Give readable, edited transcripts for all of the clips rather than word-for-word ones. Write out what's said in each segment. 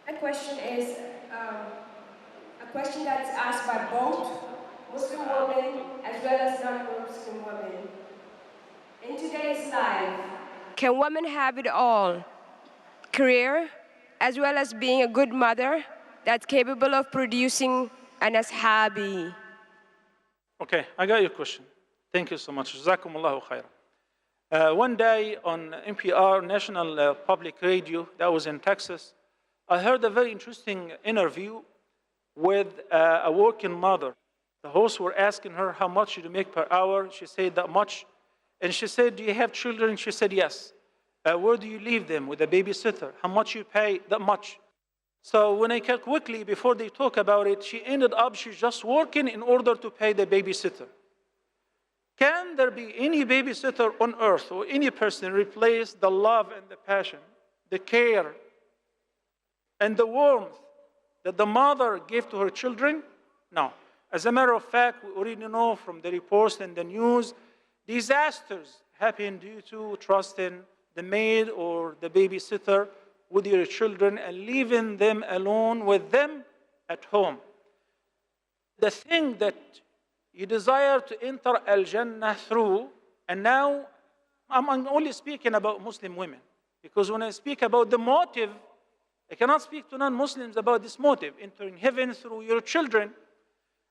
My question is a question that's asked by both Muslim women as well as non-Muslim women. In today's life, can women have it all? Career, as well as being a good mother that's capable of producing an ashabi. Okay, I got your question. Thank you so much. Jazakumullahu khairan. One day on NPR, National Public Radio, that was in Texas, I heard a very interesting interview with a working mother. The hosts were asking her how much you make per hour. She said that much. And she said, do you have children? She said, yes. Where do you leave them? With a babysitter. How much you pay? That much. So when I cut quickly, before they talk about it, she ended up, she's just working in order to pay the babysitter. Can there be any babysitter on earth or any person replace the love and the passion, the care, and the warmth that the mother gave to her children? No. As a matter of fact, we already know from the reports and the news, disasters happen due to trusting the maid or the babysitter with your children and leaving them alone with them at home. The thing that you desire to enter Al-Jannah through, and now I'm only speaking about Muslim women, because when I speak about the motive, I cannot speak to non-Muslims about this motive, entering heaven through your children.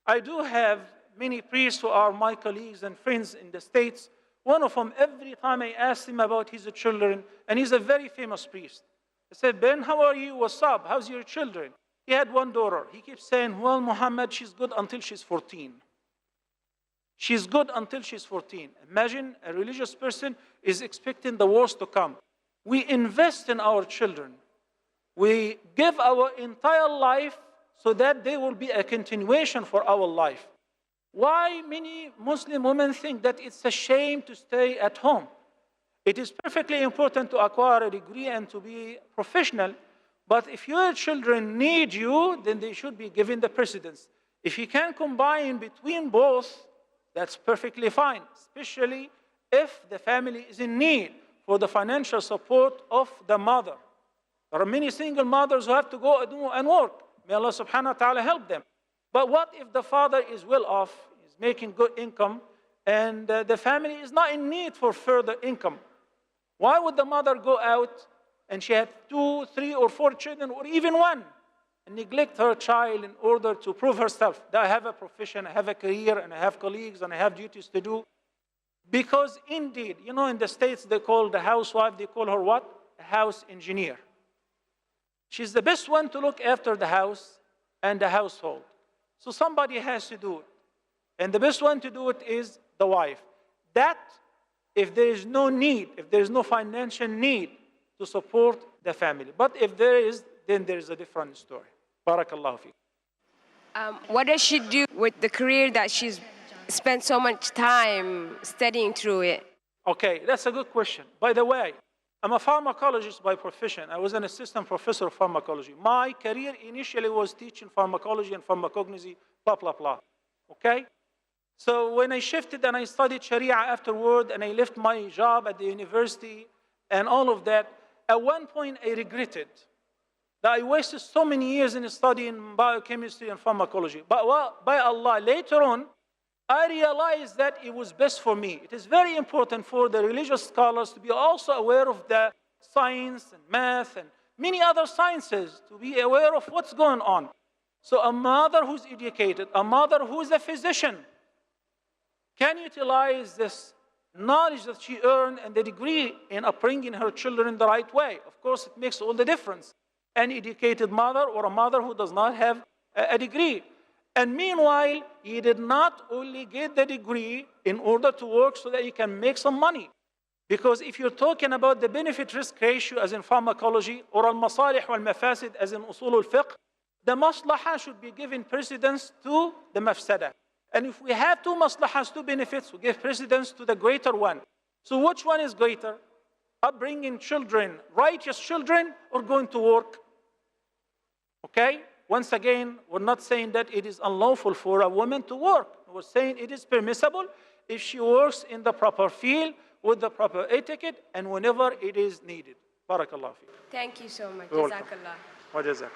I do have many priests who are my colleagues and friends in the States. One of them, every time I ask him about his children, and he's a very famous priest, I said, Ben, how are you? What's up? How's your children? He had one daughter. He keeps saying, well, Muhammad, she's good until she's 14. She's good until she's 14. Imagine a religious person is expecting the worst to come. We invest in our children. We give our entire life so that they will be a continuation for our life. Why many Muslim women think that it's a shame to stay at home? It is perfectly important to acquire a degree and to be professional, but if your children need you, then they should be given the precedence. If you can combine between both, that's perfectly fine, especially if the family is in need for the financial support of the mother. There are many single mothers who have to go and work. May Allah subhanahu wa ta'ala help them. But what if the father is well off, is making good income, and the family is not in need for further income? Why would the mother go out and she had 2, 3, or 4 children, or even one, and neglect her child in order to prove herself that I have a profession, I have a career, and I have colleagues, and I have duties to do? Because indeed, you know, in the States, they call the housewife, they call her what? A house engineer. She's the best one to look after the house and the household. So somebody has to do it. And the best one to do it is the wife. That, if there is no need, if there is no financial need to support the family. But if there is, then there is a different story. Barakallahu fiqh. What does she do with the career that she's spent so much time studying through it? Okay, that's a good question. By the way, I'm a pharmacologist by profession. I was an assistant professor of pharmacology. My career initially was teaching pharmacology and pharmacognosy, blah, blah, blah. Okay? So when I shifted and I studied Sharia afterward and I left my job at the university and all of that, at one point I regretted that I wasted so many years in studying biochemistry and pharmacology. But by Allah, later on, I realized that it was best for me. It is very important for the religious scholars to be also aware of the science and math and many other sciences, to be aware of what's going on. So a mother who's educated, a mother who's a physician, can utilize this knowledge that she earned and the degree in upbringing her children the right way. Of course, it makes all the difference. An educated mother or a mother who does not have a degree. And meanwhile, he did not only get the degree in order to work so that he can make some money. Because if you're talking about the benefit-risk ratio as in pharmacology, or al-masalih wal-mafasid as in usul al-fiqh, the maslaha should be given precedence to the mafsada. And if we have two maslahas, two benefits, we give precedence to the greater one. So which one is greater? Upbringing children, righteous children, or going to work? Okay? Once again, we're not saying that it is unlawful for a woman to work. We're saying it is permissible if she works in the proper field, with the proper etiquette, and whenever it is needed. Barakallah fiqh. Thank you so much. You're welcome. Jazakallah. وجزاكم.